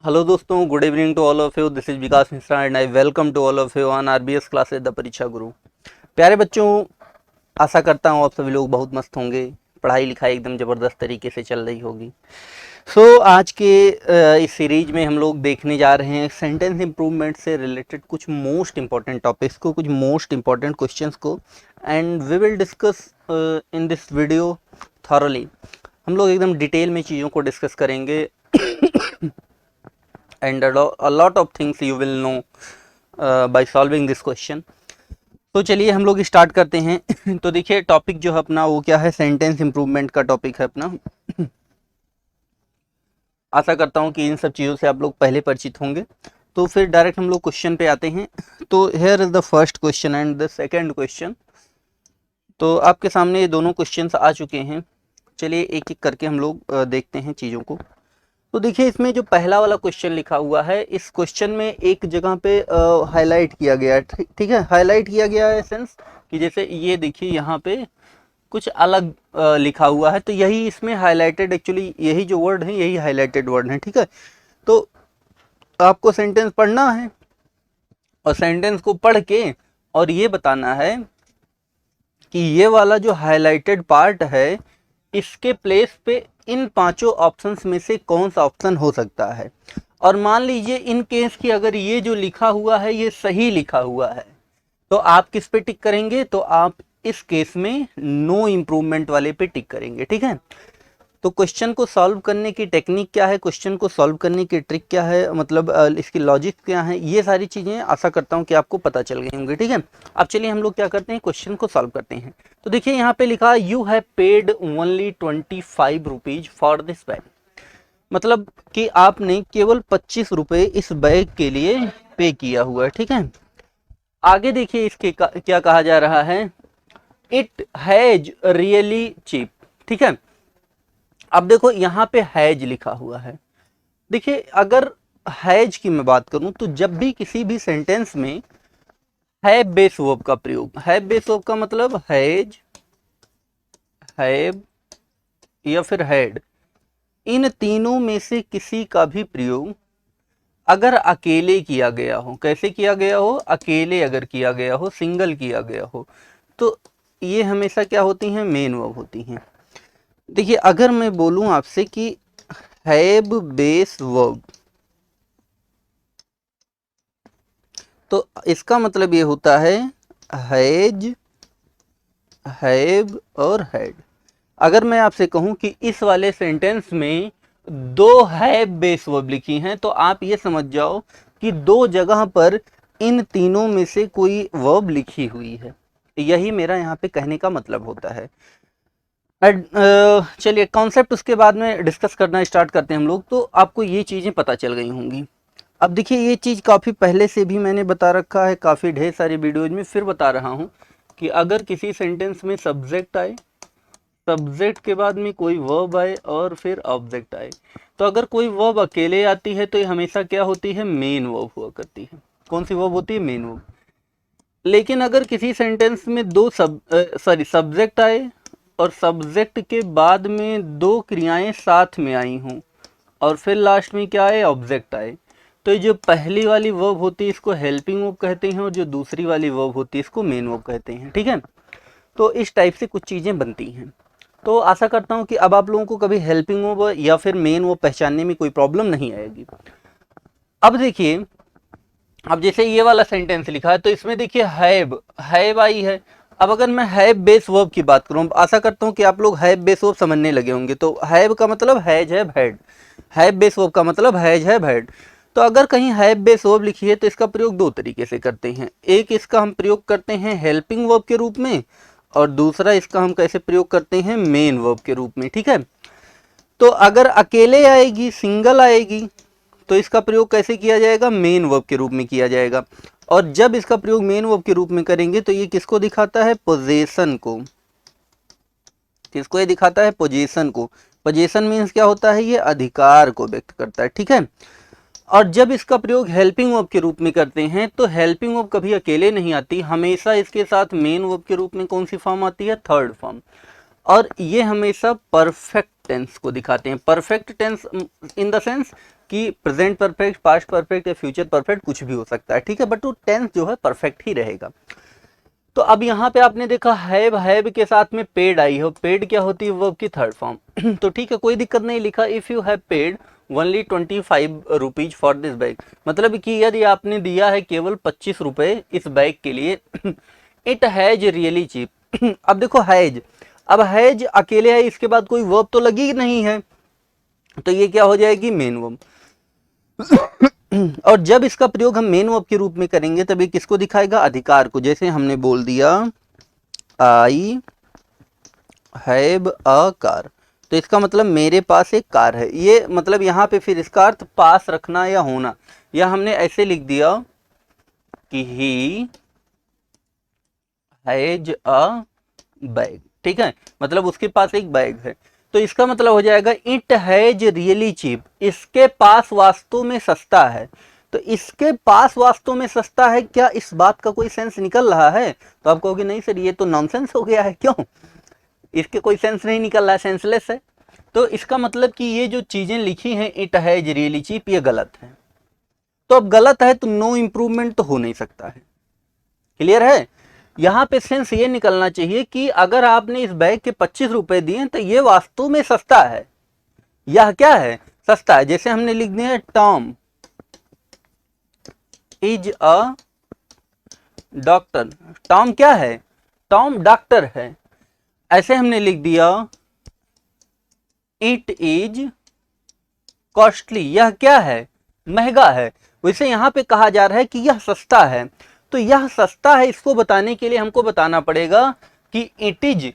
Hello दोस्तों, good evening to all of you. This is Vikas Mishra and I welcome to all of you on RBS classes the Pariksha Guru. प्यारे बच्चों, आशा करता हूँ आप सभी लोग बहुत मस्त होंगे। पढ़ाई लिखाई एकदम ज़बरदस्त तरीके से चल रही होगी। आज के इस सीरीज में हम लोग देखने जा रहे हैं सेंटेंस इम्प्रूवमेंट से रिलेटेड कुछ मोस्ट इंपॉर्टेंट टॉपिक्स को, कुछ मोस्ट इंपॉर्टेंट क्वेश्चंस को, and we will discuss in this video thoroughly. हम लोग एकदम डिटेल में चीज़ों को डिस्कस करेंगे and a lot of things you will know by solving this question। तो चलिए हम लोग स्टार्ट करते हैं। तो देखिए टॉपिक जो है अपना वो क्या है, सेंटेंस इम्प्रूवमेंट का टॉपिक है अपना। आशा करता हूँ कि इन सब चीज़ों से आप लोग पहले परिचित होंगे। तो फिर डायरेक्ट हम लोग क्वेश्चन पे आते हैं। तो here is the first question and the second question. तो आपके सामने ये दोनों क्वेश्चंस आ चुके हैं। चलिए एक एक करके हम लोग देखते हैं चीज़ों को। तो देखिए इसमें जो पहला वाला क्वेश्चन लिखा हुआ है, इस क्वेश्चन में एक जगह पे हाईलाइट किया गया है। ठीक है, हाईलाइट किया गया है सेंस कि जैसे ये देखिए यहाँ पे कुछ अलग लिखा हुआ है, तो यही इसमें हाईलाइटेड, एक्चुअली यही जो वर्ड है यही हाईलाइटेड वर्ड है। ठीक है, तो आपको सेंटेंस पढ़ना है और सेंटेंस को पढ़ के और ये बताना है कि ये वाला जो हाईलाइटेड पार्ट है इसके प्लेस पे इन पांचों ऑप्शंस में से कौन सा ऑप्शन हो सकता है। और मान लीजिए इन केस की अगर ये जो लिखा हुआ है ये सही लिखा हुआ है तो आप किस पे टिक करेंगे, तो आप इस केस में नो इम्प्रूवमेंट वाले पे टिक करेंगे। ठीक है, तो क्वेश्चन को सॉल्व करने की टेक्निक क्या है, क्वेश्चन को सॉल्व करने की ट्रिक क्या है, मतलब इसकी लॉजिक क्या है, ये सारी चीज़ें आशा करता हूँ कि आपको पता चल गई होंगी। ठीक है, अब चलिए हम लोग क्या करते हैं, क्वेश्चन को सॉल्व करते हैं। तो देखिए यहाँ पे लिखा you have paid only 25 rupees for this bag. मतलब कि आपने केवल 25 रुपये इस बैग के लिए पे किया हुआ है। ठीक है, आगे देखिए इसके क्या कहा जा रहा है, इट हैज रियली चीप। ठीक है, अब देखो यहाँ पे हैज लिखा हुआ है। देखिए अगर हैज की मैं बात करूं तो जब भी किसी भी सेंटेंस में हैव बेस वर्ब का प्रयोग, हैव बेस वर्ब का मतलब हैज, हैव या फिर हैड, इन तीनों में से किसी का भी प्रयोग अगर अकेले किया गया हो, कैसे किया गया हो, अकेले अगर किया गया हो, सिंगल किया गया हो, तो ये हमेशा क्या होती हैं, मेन वर्ब होती हैं। देखिए अगर मैं बोलूं आपसे कि हैव बेस वर्ब, तो इसका मतलब ये होता है हैज, हैव और हैड। अगर मैं आपसे कहूं कि इस वाले सेंटेंस में दो हैव बेस वर्ब लिखी हैं तो आप ये समझ जाओ कि दो जगह पर इन तीनों में से कोई वर्ब लिखी हुई है। यही मेरा यहाँ पे कहने का मतलब होता है। चलिए कॉन्सेप्ट उसके बाद में डिस्कस करना स्टार्ट करते हैं हम लोग। तो आपको ये चीज़ें पता चल गई होंगी। अब देखिए ये चीज़ काफ़ी पहले से भी मैंने बता रखा है, काफ़ी ढेर सारी वीडियोज में फिर बता रहा हूँ कि अगर किसी सेंटेंस में सब्जेक्ट आए, सब्जेक्ट के बाद में कोई वर्ब आए और फिर ऑब्जेक्ट आए, तो अगर कोई वर्ब अकेले आती है तो ये हमेशा क्या होती है, मेन वर्ब हुआ करती है। कौन सी वर्ब होती है, मेन वर्ब। लेकिन अगर किसी सेंटेंस में दो सब्जेक्ट आए और सब्जेक्ट के बाद में दो क्रियाएं साथ में आई हों और फिर लास्ट में क्या आए, ऑब्जेक्ट आए, तो जो पहली वाली वर्ब होती है इसको हेल्पिंग वर्ब कहते हैं और जो दूसरी वाली वर्ब होती है इसको मेन वर्ब कहते हैं। ठीक है, तो इस टाइप से कुछ चीज़ें बनती हैं। तो आशा करता हूँ कि अब आप लोगों को कभी हेल्पिंग वर्ब या फिर मेन वर्ब पहचानने में कोई प्रॉब्लम नहीं आएगी। अब देखिए, अब जैसे ये वाला सेंटेंस लिखा है तो इसमें देखिए हैव आई है। अब अगर मैं हैव बेस वर्ब की बात करूं, आशा करता हूं कि आप लोग हैव बेस वर्ब समझने लगे होंगे। तो हैव का मतलब has have had, have base verb का मतलब हैज हैव हैड। तो अगर कहीं हैव बेस वर्ब लिखी है तो इसका प्रयोग दो तरीके से करते हैं। एक इसका हम प्रयोग करते हैं हेल्पिंग वर्ब के रूप में और दूसरा इसका हम कैसे प्रयोग करते हैं, मेन वर्ब के रूप में। ठीक है, तो अगर अकेले आएगी, सिंगल आएगी, तो इसका प्रयोग कैसे किया जाएगा, मेन वर्ब के रूप में किया जाएगा। और जब इसका प्रयोग मेन वर्ब के रूप में करेंगे तो ये किसको दिखाता है, पोजीशन को। किसको ये दिखाता है, पोजीशन को। पोजीशन मीन्स क्या होता है, ये अधिकार को व्यक्त करता है। ठीक है, और जब इसका प्रयोग हेल्पिंग वर्ब के रूप में करते हैं तो हेल्पिंग वर्ब कभी अकेले नहीं आती, हमेशा इसके साथ मेन वर्ब के रूप में कौन सी फॉर्म आती है, थर्ड फॉर्म। और ये हमेशा परफेक्ट टेंस को दिखाते हैं। Perfect tense in the sense कि प्रेजेंट परफेक्ट, पास्ट परफेक्ट या फ्यूचर परफेक्ट कुछ भी हो सकता है, ठीक है, बट वो टेंस जो है परफेक्ट ही रहेगा। तो अब यहाँ पे आपने देखा हैव के साथ में पेड आई हो, पेड क्या होती है, वर्ब की थर्ड फॉर्म। तो ठीक है, कोई दिक्कत नहीं, लिखा if you have paid only 25 rupees for this bag, मतलब कि यदि आपने दिया है केवल 25 रुपए इस बैग के लिए। It has really cheap. अब देखो हैज, अब हैज अकेले है, इसके बाद कोई वर्ब तो लगी नहीं है, तो ये क्या हो जाएगी, मेन वर्ब। और जब इसका प्रयोग हम मेन वर्ब के रूप में करेंगे तब ये किसको दिखाएगा, अधिकार को। जैसे हमने बोल दिया आई हैव अ कार, तो इसका मतलब मेरे पास एक कार है। ये मतलब यहाँ पे फिर इसका अर्थ पास रखना या होना, या हमने ऐसे लिख दिया कि ही हैज अ बैग, ठीक है, मतलब उसके पास एक बैग है। तो इसका मतलब हो जाएगा इट हैज रियली चीप, इसके पास वास्तव में सस्ता है। तो इसके पास वास्तव में सस्ता है, क्या इस बात का कोई सेंस निकल रहा है? तो आप कहोगे नहीं सर ये तो नॉनसेंस हो गया है। क्यों? इसके कोई सेंस नहीं निकल रहा है, सेंसलेस है। तो इसका मतलब कि ये जो चीजें लिखी हैं इट हैज रियली चीप, ये गलत है। तो अब गलत है तो नो इम्प्रूवमेंट तो हो नहीं सकता है। क्लियर है? यहाँ पे सेंस ये निकलना चाहिए कि अगर आपने इस बैग के 25 रुपए दिए तो ये वास्तव में सस्ता है। यह क्या है, सस्ता है। जैसे हमने लिख दिया Tom is a doctor, Tom क्या है, टॉम डॉक्टर है। ऐसे हमने लिख दिया इट इज कॉस्टली, यह क्या है, महंगा है। वैसे यहाँ पे कहा जा रहा है कि यह सस्ता है, तो यह सस्ता है इसको बताने के लिए हमको बताना पड़ेगा कि इट इज।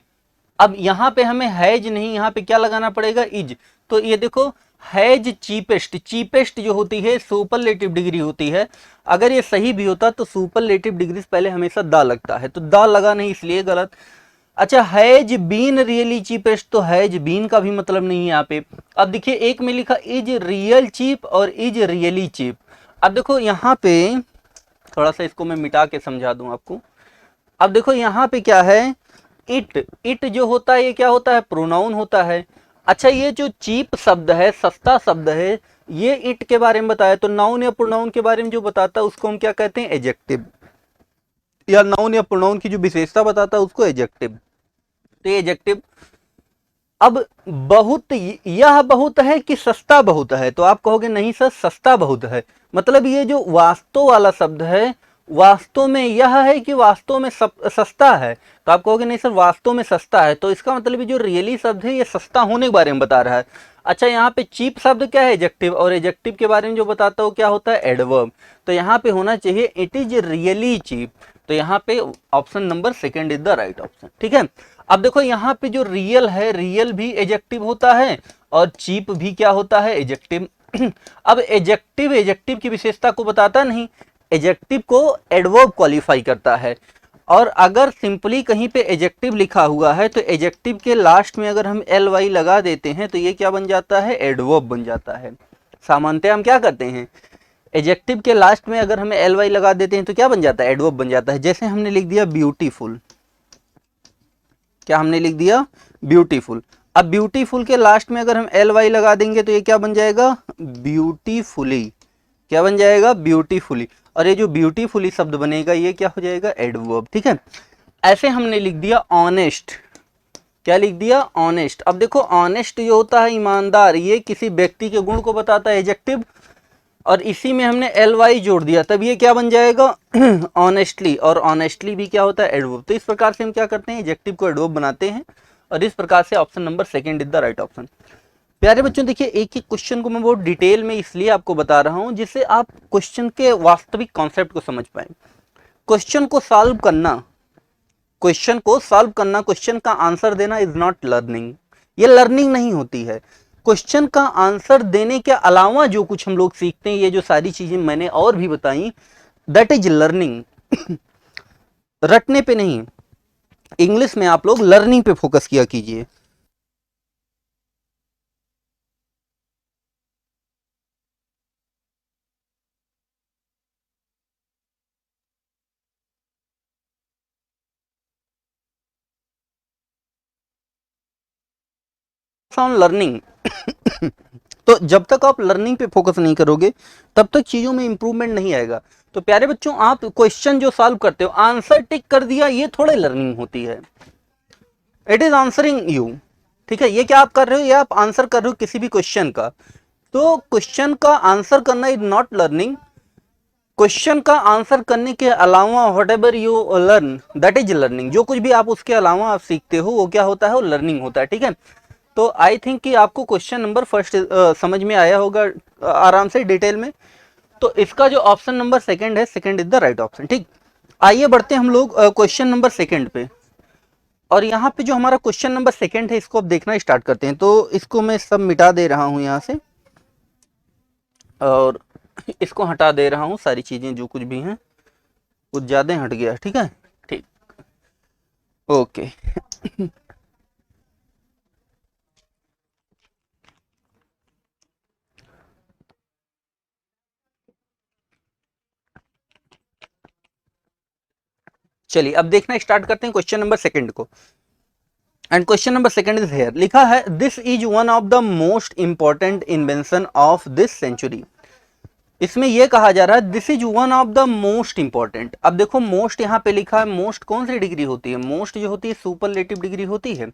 अब यहाँ पे हमें हैज नहीं, यहाँ पे क्या लगाना पड़ेगा, इज। तो ये देखो हैज चीपेस्ट, चीपेस्ट जो होती है सुपरलेटिव डिग्री होती है। अगर ये सही भी होता तो सुपरलेटिव डिग्री से पहले हमेशा दा लगता है, तो दा लगा नहीं इसलिए गलत। अच्छा हैज बीन रियली चीपेस्ट, तो हैज बीन का भी मतलब नहीं है यहाँ पे। अब देखिए एक में लिखा इज रियल चीप और इज रियली चीप। अब देखो यहाँ पे थोड़ा सा इसको मैं मिटा के समझा दूं आपको। अब देखो यहाँ पे क्या है, इट, इट जो होता है ये क्या होता है, प्रोनाउन होता है। अच्छा ये जो चीप शब्द है, सस्ता शब्द है, ये इट के बारे में बताया, तो नाउन या प्रोनाउन के बारे में जो बताता है उसको हम क्या कहते हैं, एडजेक्टिव। या नाउन या प्रोनाउन की जो विशेषता बताता है उसको एडजेक्टिव। तो एडजेक्टिव। अब बहुत, यह बहुत है कि सस्ता बहुत है, तो आप कहोगे नहीं सर सस्ता बहुत है, मतलब ये जो वास्तव वाला शब्द है वास्तव में यह है कि वास्तव में सस्ता है, तो आप कहोगे नहीं सर वास्तव में सस्ता है। तो इसका मतलब ये जो रियली शब्द है ये सस्ता होने के बारे में बता रहा है। अच्छा यहाँ पे चीप शब्द क्या है, एडजेक्टिव, और एडजेक्टिव के बारे में जो बताता है वो क्या होता है, एडवर्ब। तो यहाँ पे होना चाहिए इट इज रियली चीप। तो यहाँ पे option number second is the right option, ठीक है। अब देखो यहाँ पे जो रियल है, रियल भी एडजेक्टिव होता है और चीप भी क्या होता है, एडजेक्टिव। अब एडजेक्टिव एडजेक्टिव की विशेषता को बताता नहीं, एडजेक्टिव को एडवर्ब क्वालिफाई करता है। और अगर सिंपली कहीं पे एडजेक्टिव लिखा हुआ है तो एडजेक्टिव के लास्ट में अगर हम एल वाई लगा देते हैं तो ये क्या बन जाता है, एडवर्ब बन जाता है। सामान्यतः हम क्या करते हैं, एडजेक्टिव के लास्ट में अगर हमें एल वाई लगा देते हैं तो क्या बन जाता है, एडवर्ब बन जाता है। जैसे हमने लिख दिया ब्यूटीफुल, क्या हमने लिख दिया, ब्यूटीफुल। अब ब्यूटीफुल के लास्ट में अगर हम एल वाई लगा देंगे तो ये क्या बन जाएगा, ब्यूटीफुली। क्या बन जाएगा, ब्यूटीफुली। और ये जो ब्यूटीफुली शब्द बनेगा ये क्या हो जाएगा, एडवर्ब, ठीक है। ऐसे हमने लिख दिया ऑनेस्ट, क्या लिख दिया, ऑनेस्ट। अब देखो ऑनेस्ट जो होता है ईमानदार, ये किसी व्यक्ति के गुण को बताता है, एडजेक्टिव, और इसी में हमने एल वाई जोड़ दिया तब ये क्या बन जाएगा, ऑनेस्टली। और ऑनेस्टली भी क्या होता है, एडवर्ब। तो इस प्रकार से हम क्या करते हैं, एडजेक्टिव को एडवर्ब बनाते हैं, और इस प्रकार से option number second is the right option. प्यारे बच्चों देखिए एक एक क्वेश्चन को मैं बहुत डिटेल में इसलिए आपको बता रहा हूं जिससे आप क्वेश्चन के वास्तविक कॉन्सेप्ट को समझ पाए। क्वेश्चन को सॉल्व करना, क्वेश्चन को सॉल्व करना, क्वेश्चन का आंसर देना इज नॉट लर्निंग, ये लर्निंग नहीं होती है। क्वेश्चन का आंसर देने के अलावा जो कुछ हम लोग सीखते हैं, ये जो सारी चीजें मैंने और भी बताई, दैट इज लर्निंग। रटने पे नहीं, इंग्लिश में आप लोग लर्निंग पे फोकस किया कीजिए। On learning. तो जब तक आप लर्निंग पे फोकस नहीं करोगे तब तक चीजों में इंप्रूवमेंट नहीं आएगा। तो प्यारे बच्चों, आप क्वेश्चन जो सॉल्व करते हो, आंसर टिक कर दिया, ये थोड़े लर्निंग होती है। It is answering you. ठीक है, ये क्या आप कर रहे हो, ये आप आंसर कर रहे हो किसी भी क्वेश्चन का। तो क्वेश्चन का आंसर करना इज नॉट लर्निंग। क्वेश्चन का आंसर करने के अलावा what ever you learn that is learning. जो कुछ भी आप उसके अलावा आप सीखते हो वो क्या होता है, वो लर्निंग होता है। ठीक है, तो आई थिंक कि आपको क्वेश्चन नंबर फर्स्ट समझ में आया होगा आराम से डिटेल में। तो इसका जो ऑप्शन नंबर सेकंड है, second is the right option. ठीक, आइए बढ़ते हैं हम लोग क्वेश्चन नंबर सेकंड पे। और यहाँ पे जो हमारा क्वेश्चन नंबर सेकंड है, इसको अब देखना स्टार्ट करते हैं। तो इसको मैं सब मिटा दे रहा हूँ यहाँ से, और इसको हटा दे रहा हूँ, सारी चीजें जो कुछ भी हैं कुछ ज्यादा हट गया। ठीक है, ठीक, ओके। चलिए अब देखना स्टार्ट करते हैं क्वेश्चन नंबर सेकंड को। And question number second is here, लिखा है this is one of the most important invention of this century. इसमें यह कहा जा रहा है this is one of the most important. अब देखो मोस्ट यहाँ पे लिखा है, मोस्ट कौन सी डिग्री होती है, मोस्ट जो होती है सुपरलेटिव डिग्री होती है।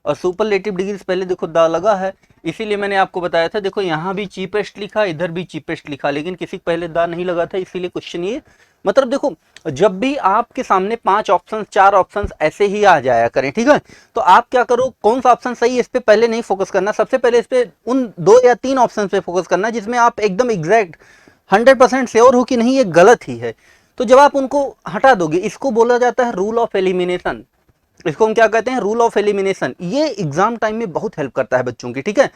और सुपरलेटिव डिग्री से पहले देखो दा लगा है, इसीलिए मैंने आपको बताया था। देखो यहाँ भी चीपेस्ट लिखा, इधर भी चीपेस्ट लिखा, लेकिन किसी पहले दा नहीं लगा था, इसीलिए क्वेश्चन ये, मतलब देखो जब भी आपके सामने 5 ऑप्शन 4 ऑप्शन ऐसे ही आ जाया करें, ठीक है, तो आप क्या करो, कौन सा ऑप्शन सही है इस पे पहले नहीं फोकस करना, सबसे पहले इस पे उन 2 या 3 ऑप्शन पे फोकस करना जिसमें आप एकदम एग्जैक्ट 100% श्योर हो कि नहीं ये गलत ही है। तो जब आप उनको हटा दोगे, इसको बोला जाता है रूल ऑफ एलिमिनेशन। इसको हम क्या कहते हैं, रूल ऑफ एलिमिनेशन। ये एग्जाम टाइम में बहुत हेल्प करता है बच्चों की। ठीक है,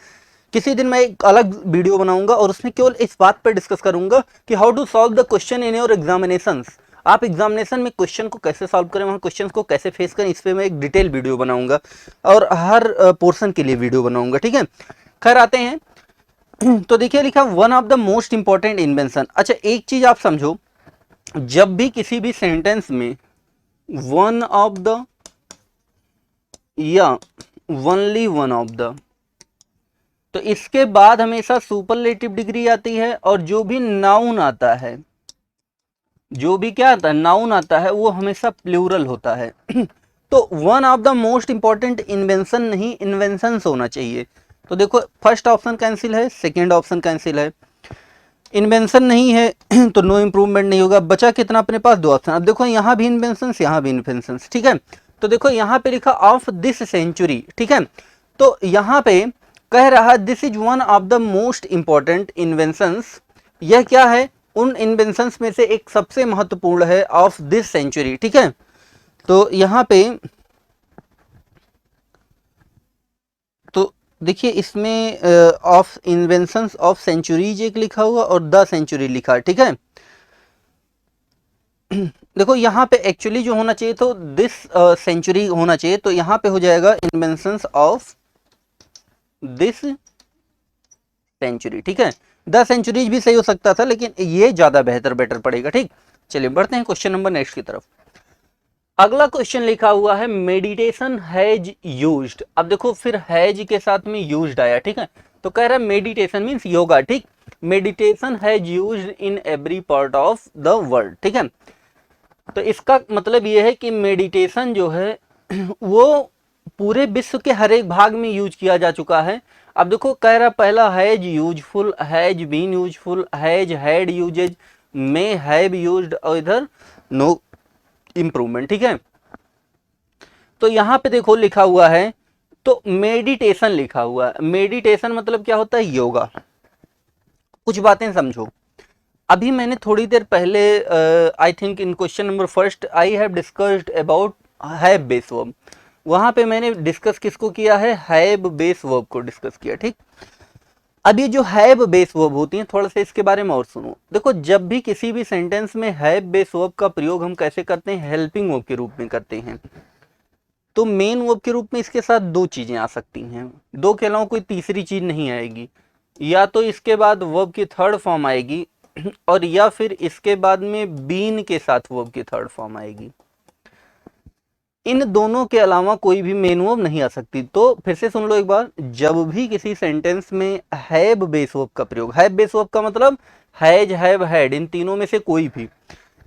किसी दिन मैं एक अलग वीडियो बनाऊंगा और उसमें केवल इस बात पर डिस्कस करूंगा कि how to solve the question in your examinations. आप एग्जामिनेशन में क्वेश्चन को कैसे सॉल्व करें, वहां क्वेश्चन को कैसे फेस करें, इस पे मैं एक डिटेल वीडियो बनाऊंगा और हर पोर्शन के लिए वीडियो बनाऊंगा। ठीक है, खैर आते हैं। तो देखिए लिखा one of the most important invention. अच्छा एक चीज आप समझो, जब भी किसी भी सेंटेंस में वन ऑफ द या ओनली वन ऑफ द, तो इसके बाद हमेशा सुपरलेटिव डिग्री आती है, और जो भी नाउन आता है, जो भी क्या आता है नाउन आता है, वो हमेशा प्लूरल होता है। तो one of the most important invention नहीं, इन्वेंशंस होना चाहिए। तो देखो फर्स्ट ऑप्शन कैंसिल है, सेकेंड ऑप्शन कैंसिल है, इन्वेंशन नहीं है तो नो इम्प्रूवमेंट नहीं होगा। बचा कितना अपने पास, 2 ऑप्शन। अब देखो यहाँ भी इन्वेंशन, यहाँ भी इन्वेंशन। ठीक है, तो देखो यहाँ पे लिखा ऑफ दिस सेंचुरी। ठीक है, तो यहाँ पे कह रहा है this is one of the most important inventions. यह क्या है, उन इन्वेंशंस में से एक सबसे महत्वपूर्ण है ऑफ दिस सेंचुरी। ठीक है, तो यहाँ पे तो देखिए इसमें ऑफ इन्वेंशंस ऑफ सेंचुरीज एक लिखा हुआ और द सेंचुरी लिखा। ठीक है, देखो यहाँ पे एक्चुअली जो होना चाहिए तो दिस सेंचुरी होना चाहिए, तो यहाँ पे हो जाएगा इन्वेंशंस ऑफ दिस सेंचुरी। ठीक है, द सेंचुरीज भी सही हो सकता था, लेकिन ये ज्यादा बेटर पड़ेगा। ठीक, चलिए बढ़ते हैं क्वेश्चन नंबर नेक्स्ट की तरफ। अगला क्वेश्चन लिखा हुआ है मेडिटेशन हैज यूज्ड। अब देखो फिर हैज के साथ में यूज्ड आया। ठीक है, तो कह रहा है मेडिटेशन मींस योगा। ठीक, meditation has used in every part of the world. ठीक है, तो इसका मतलब ये है कि मेडिटेशन जो है वो पूरे विश्व के हर एक भाग में यूज किया जा चुका है। अब देखो कह रहा पहला has useful, has been useful, has had usages, may have used, और इधर नो इम्प्रूवमेंट। ठीक है, तो यहां पे देखो लिखा हुआ है, तो मेडिटेशन लिखा हुआ है। मेडिटेशन मतलब क्या होता है, योगा। कुछ बातें समझो, अभी मैंने थोड़ी देर पहले I think in question number first I have discussed about have base verb. वहां पे मैंने डिस्कस किसको किया है, हैव बेस वर्ब को डिस्कस किया। ठीक, अब ये जो हैव बेस वर्ब होती हैं, थोड़ा सा इसके बारे में और सुनो। देखो जब भी किसी भी सेंटेंस में हैव बेस वर्ब का प्रयोग हम कैसे करते हैं, हेल्पिंग वर्ब के रूप में करते हैं। तो मेन वर्ब के रूप में इसके साथ 2 चीजें आ सकती हैं, 2 के अलावा कोई तीसरी चीज नहीं आएगी। या तो इसके बाद वर्ब की थर्ड फॉर्म आएगी, और या फिर इसके बाद में बीन के साथ वर्ब की थर्ड फॉर्म आएगी। इन दोनों के अलावा कोई भी मेन वर्ब नहीं आ सकती। तो फिर से सुन लो एक बार, जब भी किसी सेंटेंस में हैव बेस वर्ब का प्रयोग, हैव बेस वर्ब का मतलब हैज, हैव, हैड, इन तीनों में से कोई भी,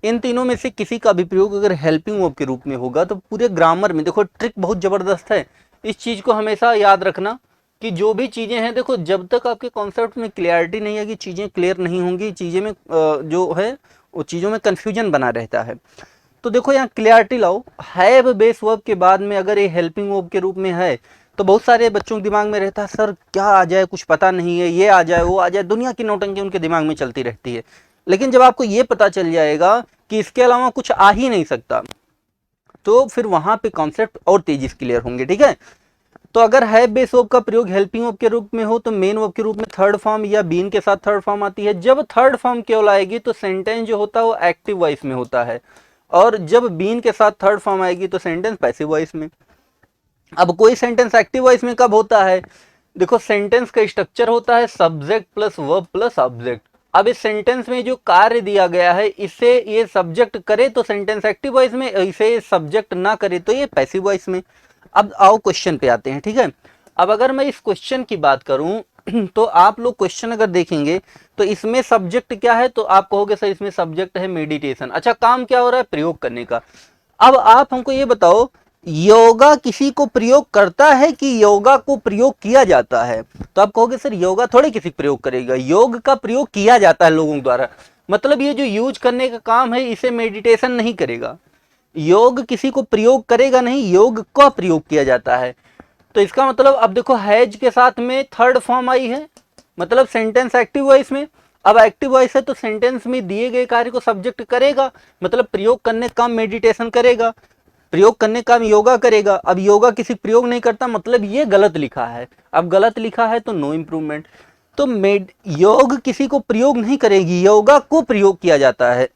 इन तीनों में से किसी का भी प्रयोग अगर हेल्पिंग वर्ब के रूप में होगा तो पूरे ग्रामर में, देखो ट्रिक बहुत जबरदस्त है, इस चीज को हमेशा याद रखना कि जो भी चीजें हैं, देखो जब तक आपके कॉन्सेप्ट में क्लियरिटी नहीं आएगी, चीजें क्लियर नहीं होंगी, चीजें में जो है वो चीजों में कंफ्यूजन बना रहता है। तो देखो यहाँ क्लियरिटी लाओ, हैव बेस वर्ब के बाद में अगर ये हेल्पिंग वर्ब के रूप में है तो बहुत सारे बच्चों के दिमाग में रहता है सर क्या आ जाए कुछ पता नहीं है, ये आ जाए वो आ जाए, दुनिया की नौटंकी उनके दिमाग में चलती रहती है। लेकिन जब आपको ये पता चल जाएगा कि इसके अलावा कुछ आ ही नहीं सकता, तो फिर वहां पे कॉन्सेप्ट और तेजी से क्लियर होंगे। ठीक है, तो अगर हैव बेस वर्ब का प्रयोग हेल्पिंग वर्ब के रूप में हो तो मेन वर्ब के रूप में थर्ड फॉर्म या बीन के साथ थर्ड फॉर्म आती है। जब थर्ड फॉर्म केवल आएगी तो सेंटेंस जो होता है वो एक्टिव वॉइस में होता है, और जब बीन के साथ थर्ड फॉर्म आएगी तो सेंटेंस पैसिव वॉइस में। अब कोई सेंटेंस एक्टिव वॉइस में कब होता है, देखो सेंटेंस का स्ट्रक्चर होता है subject plus verb plus object. अब इस सेंटेंस में जो कार्य दिया गया है इसे ये सब्जेक्ट करे तो सेंटेंस एक्टिव वॉइस में, इसे सब्जेक्ट ना करे तो ये पैसिव वॉइस में। अब आओ क्वेश्चन पे आते हैं। ठीक है, अब अगर मैं इस क्वेश्चन की बात करूं तो आप लोग क्वेश्चन अगर देखेंगे तो इसमें सब्जेक्ट क्या है, तो आप कहोगे सर इसमें सब्जेक्ट है मेडिटेशन। अच्छा, काम क्या हो रहा है, प्रयोग करने का। अब आप हमको ये बताओ, योगा किसी को प्रयोग करता है कि योगा को प्रयोग किया जाता है, तो आप कहोगे सर योगा थोड़े किसी प्रयोग करेगा, योग का प्रयोग किया जाता है लोगों द्वारा, मतलब ये जो यूज करने का काम है इसे मेडिटेशन नहीं करेगा, योग किसी को प्रयोग करेगा नहीं, योग का प्रयोग किया जाता है। तो इसका मतलब अब देखो हैज के साथ में थर्ड फॉर्म आई है, मतलब सेंटेंस एक्टिव वॉइस में। अब एक्टिव वॉइस है तो सेंटेंस में दिए गए कार्य को सब्जेक्ट करेगा, मतलब प्रयोग करने का मेडिटेशन करेगा, प्रयोग करने का योगा करेगा। अब योगा किसी प्रयोग नहीं करता, मतलब ये गलत लिखा है। अब गलत लिखा है तो नो इम्प्रूवमेंट। तो योग किसी को प्रयोग नहीं करेगी, योगा को प्रयोग किया जाता है।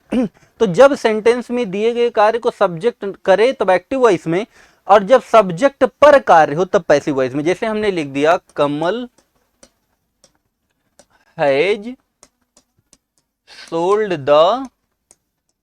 तो जब सेंटेंस में दिए गए कार्य को सब्जेक्ट करे तब एक्टिव वॉइस में, और जब सब्जेक्ट पर कार्य हो तब पैसिव वॉइस में। जैसे हमने लिख दिया कमल हैज सोल्ड द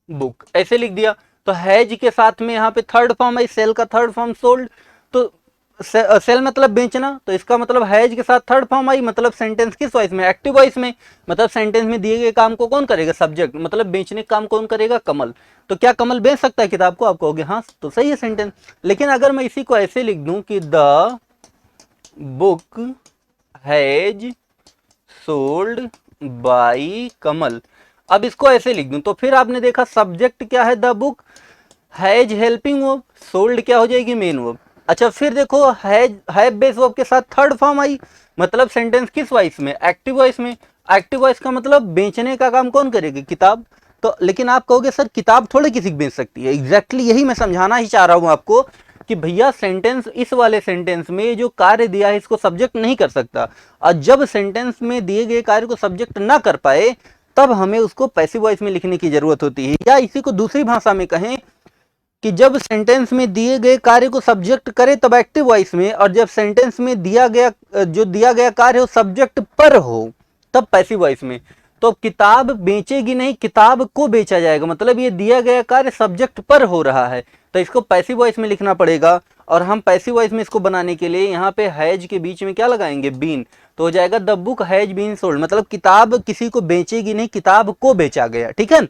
बुक, ऐसे लिख दिया। तो हैज के साथ में यहाँ पे थर्ड फॉर्म है, सेल का थर्ड फॉर्म सोल्ड, तो सेल मतलब बेचना, तो इसका मतलब हैज के साथ थर्ड फॉर्म आई, मतलब सेंटेंस किस वॉइस में, एक्टिव वॉइस में। मतलब सेंटेंस में दिए गए काम को कौन करेगा, सब्जेक्ट, मतलब बेचने का काम कौन करेगा, कमल। तो क्या कमल बेच सकता है किताब को, आप कहोगे हाँ तो सही है सेंटेंस। लेकिन अगर मैं इसी को ऐसे लिख दूं कि the book has sold by Kamal, अब इसको ऐसे लिख दूं तो फिर आपने देखा सब्जेक्ट क्या है, the book, has helping verb, sold क्या हो जाएगी, मेन वर्ब। अच्छा फिर देखो हैव बेस वर्ब के साथ थर्ड फॉर्म आई, मतलब सेंटेंस किस वॉइस में, एक्टिव वॉइस में। एक्टिव वॉइस का मतलब बेचने का काम कौन करेगी, किताब। तो लेकिन आप कहोगे सर किताब थोड़े किसी को बेच सकती है, एग्जैक्टली यही मैं समझाना ही चाह रहा हूं आपको कि भैया सेंटेंस, इस वाले सेंटेंस में जो कार्य दिया है इसको सब्जेक्ट नहीं कर सकता, और जब सेंटेंस में दिए गए कार्य को सब्जेक्ट ना कर पाए तब हमें उसको पैसिव वॉइस में लिखने की जरूरत होती है। या इसी को दूसरी भाषा में कहें कि जब सेंटेंस में दिए गए कार्य को सब्जेक्ट करे तब एक्टिव वॉइस में, और जब सेंटेंस में दिया गया कार्य हो सब्जेक्ट पर हो तब पैसिव वॉइस में। तो किताब बेचेगी नहीं, किताब को बेचा जाएगा, मतलब ये दिया गया कार्य सब्जेक्ट पर हो रहा है, तो इसको पैसिव वॉइस में लिखना पड़ेगा। और हम पैसिव वॉइस में इसको बनाने के लिए यहाँ पे हैज के बीच में क्या लगाएंगे, बीन, तो हो जाएगा the book has been sold, मतलब किताब किसी को बेचेगी नहीं, किताब को बेचा गया। ठीक है,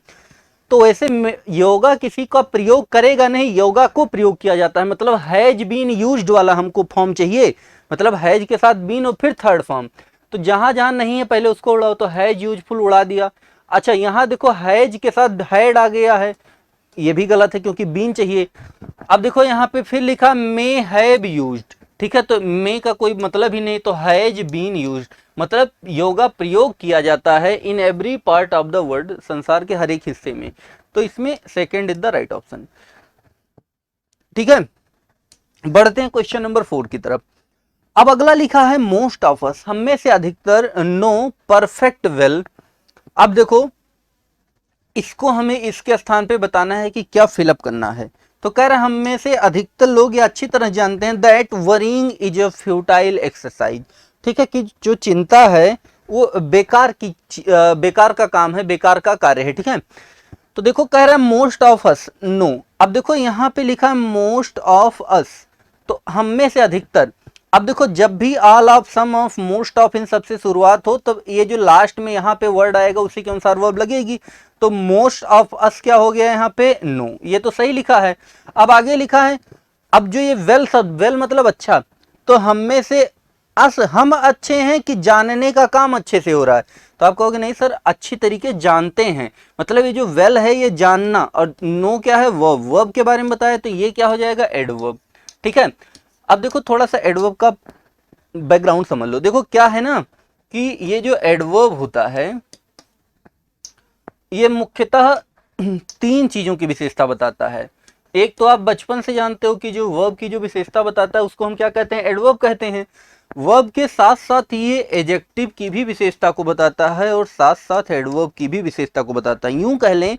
तो वैसे योगा किसी का प्रयोग करेगा नहीं, योगा को प्रयोग किया जाता है, मतलब हैज बीन यूज्ड वाला हमको फॉर्म चाहिए, मतलब हैज के साथ बीन और फिर थर्ड फॉर्म। तो जहां जहां नहीं है पहले उसको उड़ाओ, तो हैज यूजफुल उड़ा दिया। अच्छा यहाँ देखो हैज के साथ हैड आ गया है, ये भी गलत है क्योंकि बीन चाहिए। अब देखो यहाँ पे फिर लिखा मे हैव यूज्ड, ठीक है, तो मे का कोई मतलब ही नहीं, तो हैज बीन यूज्ड, मतलब योगा प्रयोग किया जाता है इन every part of the world, संसार के हर एक हिस्से में। तो इसमें second is the right option. ठीक है, बढ़ते हैं क्वेश्चन नंबर 4 की तरफ। अब अगला लिखा है मोस्ट ऑफ अस, हम में से अधिकतर, नो, परफेक्ट, वेल। अब देखो इसको हमें इसके स्थान पे बताना है कि क्या फिलअप करना है। तो कह रहे हैं हम में से अधिकतर लोग ये अच्छी तरह जानते हैं that worrying is a futile exercise, ठीक है, कि जो चिंता है वो बेकार का काम है, बेकार का कार्य है। ठीक है, तो देखो कह रहा है मोस्ट ऑफ अस, नो। अब देखो यहाँ पे लिखा है मोस्ट ऑफ अस, तो हम में से अधिकतर। अब देखो जब भी all of, some of, most of इन सबसे शुरुआत हो तो ये जो लास्ट में यहाँ पे वर्ड आएगा उसी के अनुसार वर्ब लगेगी। तो मोस्ट ऑफ अस क्या हो गया यहाँ पे, नो, ये तो सही लिखा है। अब आगे लिखा है, अब जो ये वेल शब्द, वेल मतलब अच्छा, तो हम में से अस, हम अच्छे हैं कि जानने का काम अच्छे से हो रहा है। तो आप कहोगे नहीं सर अच्छी तरीके जानते हैं, मतलब ये जो वेल है ये जानना, और नो क्या है, वर्ब, वर्ब के बारे में बताया, तो ये क्या हो जाएगा, एडवर्ब। ठीक है। अब देखो थोड़ा सा एडवर्ब का बैकग्राउंड समझ लो। देखो क्या है ना कि ये जो एडवर्ब होता है ये मुख्यतः 3 चीजों की विशेषता बताता है। एक तो आप बचपन से जानते हो कि जो वर्ब की जो विशेषता बताता है उसको हम क्या कहते हैं, एडवर्ब कहते हैं। वर्ब के साथ साथ ये एडजेक्टिव की भी विशेषता को बताता है और साथ साथ एडवर्ब की भी विशेषता को बताता है। यूं कह लें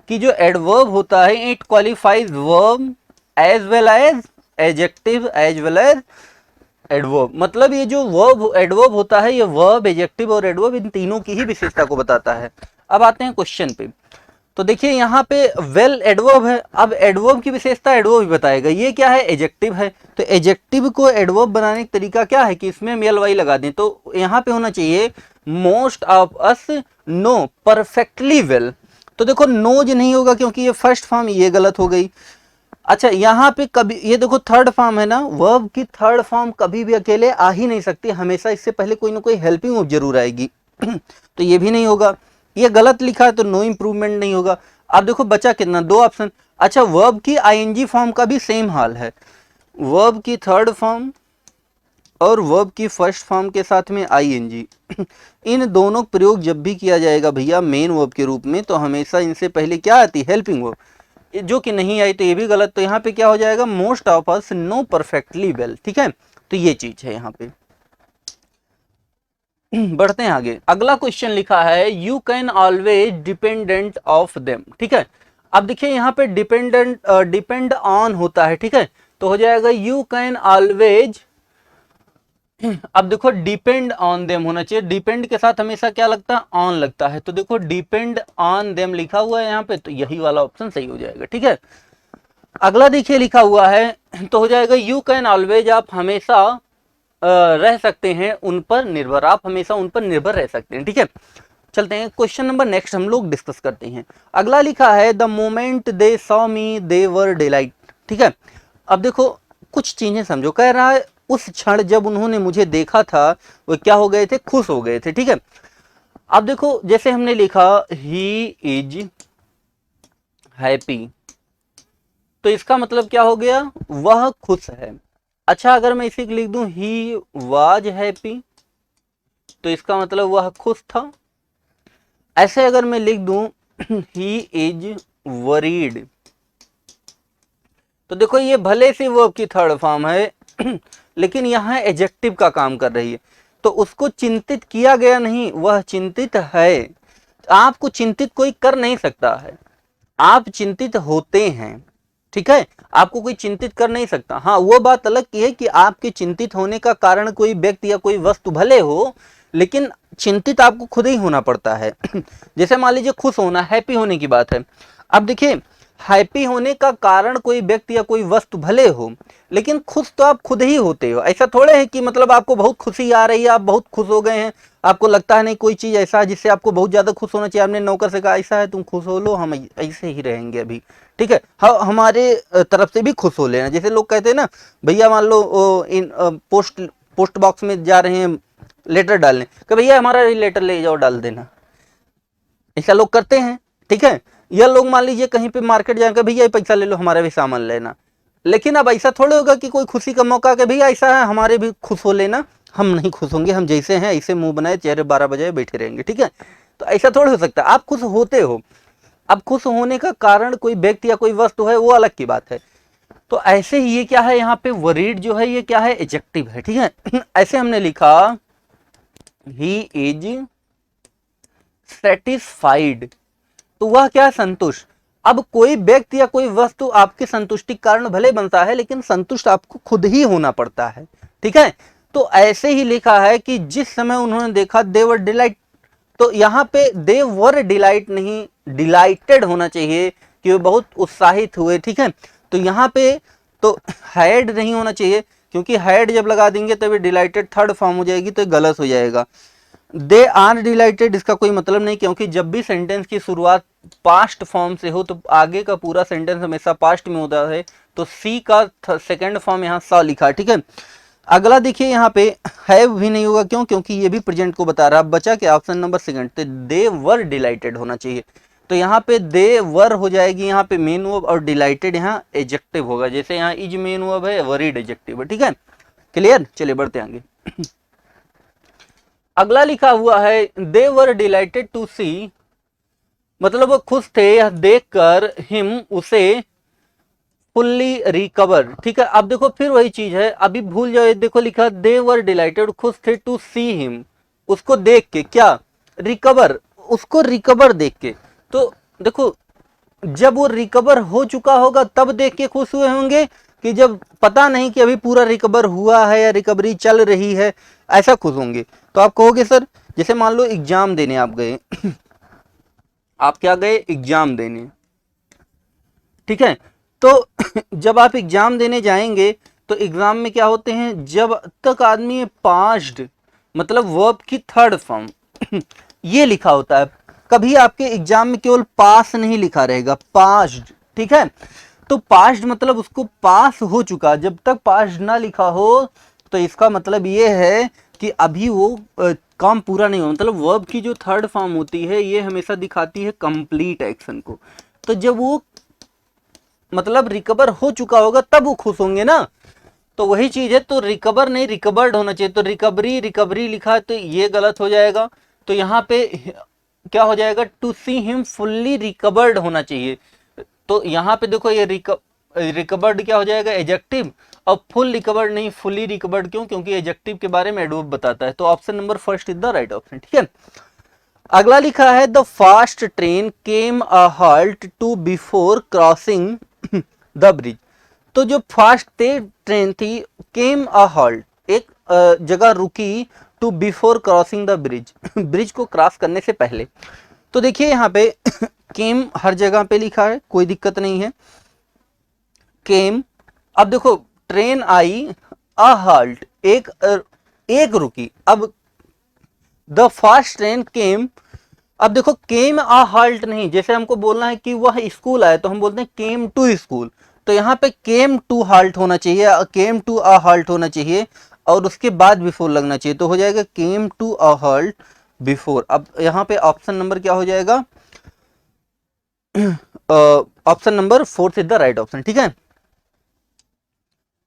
कि जो एडवर्ब होता है it qualifies verb as well as adjective as well as adverb. मतलब ये जो वर्ब एडवर्ब होता है ये वर्ब, एडजेक्टिव और एडवर्ब इन तीनों की ही विशेषता को बताता है। अब आते हैं क्वेश्चन पे। तो देखिए यहाँ पे वेल एडवर्ब है, अब एडवर्ब की विशेषता एडवर्ब भी बताएगा। ये क्या है, एडजेक्टिव है, तो एडजेक्टिव को एडवर्ब बनाने का तरीका क्या है कि इसमें हम एल लगा दें। तो यहाँ पे होना चाहिए most of us know perfectly well. तो देखो नोज नहीं होगा क्योंकि ये फर्स्ट फॉर्म, ये गलत हो गई। अच्छा यहाँ पे कभी, ये देखो थर्ड फॉर्म है ना, वर्ब की थर्ड फॉर्म कभी भी अकेले आ ही नहीं सकती, हमेशा इससे पहले कोई ना कोई हेल्पिंग वर्ब जरूर आएगी। तो ये भी नहीं होगा, ये गलत लिखा है तो नो इंप्रूवमेंट नहीं होगा। अब देखो बचा कितना, 2 ऑप्शन। अच्छा वर्ब की आईएनजी फॉर्म का भी सेम हाल है, वर्ब की थर्ड फॉर्म और वर्ब की फर्स्ट फॉर्म के साथ में आईएनजी इन दोनों प्रयोग जब भी किया जाएगा भैया मेन वर्ब के रूप में तो हमेशा इनसे पहले क्या आती, हेल्पिंग वर्ब, जो कि नहीं आई तो ये भी गलत। तो यहाँ पे क्या हो जाएगा, most of us know perfectly well. ठीक है, तो ये चीज है यहाँ पे। बढ़ते हैं आगे। अगला क्वेश्चन लिखा है you can always dependent of them. ठीक है, अब देखिए यहाँ पे डिपेंडेंट, डिपेंड ऑन होता है। ठीक है, तो हो जाएगा यू कैन ऑलवेज। अब देखो डिपेंड ऑन देम होना चाहिए, डिपेंड के साथ हमेशा क्या लगता है, ऑन लगता है। तो देखो डिपेंड ऑन देम लिखा हुआ है यहाँ पे, तो यही वाला ऑप्शन सही हो जाएगा। ठीक है, अगला देखिए लिखा हुआ है तो हो जाएगा यू कैन ऑलवेज, आप हमेशा रह सकते हैं उन पर निर्भर, आप हमेशा उन पर निर्भर रह सकते हैं। ठीक है, चलते हैं क्वेश्चन नंबर नेक्स्ट हम लोग डिस्कस करते हैं। अगला लिखा है the moment they saw me they were delight. ठीक है, अब देखो कुछ चीजें समझो, कह रहा है उस क्षण जब उन्होंने मुझे देखा था वो क्या हो गए थे, खुश हो गए थे। ठीक है, अब देखो जैसे हमने लिखा ही इज हैप्पी, तो इसका मतलब क्या हो गया, वह खुश है। अच्छा अगर मैं इसी को लिख दूं ही वाज हैप्पी, तो इसका मतलब वह खुश था। ऐसे अगर मैं लिख दूं ही इज वरीड, तो देखो ये भले से वर्ब की थर्ड फॉर्म है लेकिन यहाँ एडजेक्टिव का काम कर रही है, तो उसको चिंतित किया गया नहीं, वह चिंतित है। आपको चिंतित कोई कर नहीं सकता है, आप चिंतित होते हैं। ठीक है, आपको कोई चिंतित कर नहीं सकता। हाँ वो बात अलग की है कि आपके चिंतित होने का कारण कोई व्यक्ति या कोई वस्तु भले हो, लेकिन चिंतित आपको खुद ही होना पड़ता है। जैसे मान लीजिए खुश होना, हैप्पी होने की बात है। अब देखिए हैप्पी होने का कारण कोई व्यक्ति या कोई वस्तु भले हो, लेकिन खुश तो आप खुद ही होते हो। ऐसा थोड़े है कि मतलब आपको बहुत खुशी आ रही है, आप बहुत खुश हो गए हैं, आपको लगता है नहीं कोई चीज ऐसा है जिससे आपको बहुत ज्यादा खुश होना चाहिए, आपने नौकर से कहा ऐसा है तुम खुश हो लो, हम ऐसे ही रहेंगे अभी। ठीक है, हमारे तरफ से भी खुश हो लेना। जैसे लोग कहते हैं ना भैया मान लो इन पोस्ट बॉक्स में जा रहे हैं लेटर डालने, कि भैया हमारा लेटर ले जाओ डाल देना, ऐसा लोग करते हैं। ठीक है, या लोग मान लीजिए कहीं पे मार्केट जाकर भैया पैसा ले लो हमारा भी सामान लेना, लेकिन अब ऐसा थोड़े होगा कि कोई खुशी का मौका कि भैया ऐसा है हमारे भी खुश हो लेना, हम नहीं खुश होंगे, हम जैसे हैं ऐसे मुंह बनाए चेहरे 12 बजे बैठे रहेंगे। ठीक है, तो ऐसा थोड़ा हो सकता है, आप खुश होते हो। अब खुश होने का कारण कोई व्यक्ति या कोई वस्तु है वो अलग की बात है। तो ऐसे ही ये क्या है यहाँ पे वरीड जो है ये क्या है, एडजेक्टिव है। ठीक है, ऐसे हमने लिखा ही इज सेटिस्फाइड, तो वह क्या है, संतुष्ट। अब कोई व्यक्ति या कोई वस्तु आपके संतुष्टि कारण भले बनता है, लेकिन संतुष्ट आपको खुद ही होना पड़ता है। ठीक है, तो ऐसे ही लिखा है कि जिस समय उन्होंने देखा देवर डिलाइट, तो यहाँ पे दे वर डिलाइट नहीं, डिलाइटेड होना चाहिए कि वो बहुत उत्साहित हुए, ठीक है। तो यहाँ पे तो हैड नहीं होना चाहिए, क्योंकि हैड जब लगा देंगे तभी डिलाइटेड थर्ड फॉर्म हो जाएगी, तो गलत हो जाएगा। दे आर डिलाइटेड इसका कोई मतलब नहीं, क्योंकि जब भी सेंटेंस की शुरुआत पास्ट फॉर्म से हो तो आगे का पूरा सेंटेंस हमेशा पास्ट में होता है, तो सी का सेकंड फॉर्म यहाँ सा लिखा है, ठीक है। अगला देखिए यहाँ पे हैव भी नहीं होगा, क्यों, क्योंकि ये भी प्रेजेंट को बता रहा है। बचा क्या, ऑप्शन नंबर सेकंड, तो दे वर डिलाइटेड होना चाहिए। तो यहाँ पे दे वर हो जाएगी यहाँ पे मेन वर्ब, और डिलाइटेड यहाँ एडजेक्टिव होगा, जैसे यहाँ इज मेन वर्ब है, वरीड एडजेक्टिव है, ठीक है। क्लियर, चलिए बढ़ते आगे। अगला लिखा हुआ है दे वर डिलाइटेड टू सी, मतलब वो खुश थे यह देखकर, हिम उसे, फुल्ली रिकवर, ठीक है। अब देखो फिर वही चीज है, अभी भूल जाओ, देखो लिखा दे वर डिलाइटेड, खुश थे टू सी हिम, उसको देख के, क्या, रिकवर, उसको रिकवर देख के। तो देखो जब वो रिकवर हो चुका होगा तब देख के खुश हुए होंगे, कि जब पता नहीं कि अभी पूरा रिकवर हुआ है या रिकवरी चल रही है, ऐसा खुश होंगे। तो आप कहोगे सर, जैसे मान लो एग्जाम देने आप गए आप क्या गए, एग्जाम देने, ठीक है। तो जब आप एग्जाम देने जाएंगे तो एग्जाम में क्या होते हैं, जब तक आदमी पास्ड, मतलब वर्ब की थर्ड फॉर्म ये लिखा होता है। कभी आपके एग्जाम में केवल पास नहीं लिखा रहेगा, पास्ड, ठीक है। तो पास्ड मतलब उसको पास हो चुका, जब तक पास्ड ना लिखा हो तो इसका मतलब ये है कि अभी वो काम पूरा नहीं हुआ। मतलब वर्ब की जो थर्ड फॉर्म होती है ये हमेशा दिखाती है कंप्लीट एक्शन को। तो जब वो मतलब रिकवर हो चुका होगा तब वो खुश होंगे ना, तो वही चीज है। तो रिकवर नहीं, रिकवर्ड होना चाहिए, तो रिकवरी, रिकवरी लिखा है तो ये गलत हो जाएगा। तो यहाँ पे क्या हो जाएगा, to see him fully recovered होना चाहिए। तो यहाँ पे देखो ये रिकवर्ड क्या हो जाएगा, एडजेक्टिव, और फुल रिकवर्ड नहीं, फुली रिकवर्ड, क्यों, क्योंकि एडजेक्टिव के बारे में एडवर्ब बताता है। तो option number first is the right option, ठीक है। अगला लिखा है the fast train came a halt to before crossing the bridge. तो जो फास्ट ट्रेन थी, केम अ हॉल्ट, एक जगह रुकी, to before crossing the bridge, bridge को क्रॉस करने से पहले। तो देखिए यहाँ पे केम हर जगह पे लिखा है, कोई दिक्कत नहीं है, केम। अब देखो ट्रेन आई, अ हॉल्ट, एक रुकी। अब द फास्ट ट्रेन केम, अब देखो केम अ हॉल्ट नहीं, जैसे हमको बोलना है कि वह स्कूल आए तो हम बोलते हैं केम टू स्कूल, तो यहाँ पे केम टू हॉल्ट होना चाहिए, केम टू अ हॉल्ट होना चाहिए, और उसके बाद बिफोर लगना चाहिए, तो हो जाएगा came to a halt before. अब यहाँ पे ऑप्शन नंबर क्या हो जाएगा, option number fourth is the right option, ठीक है।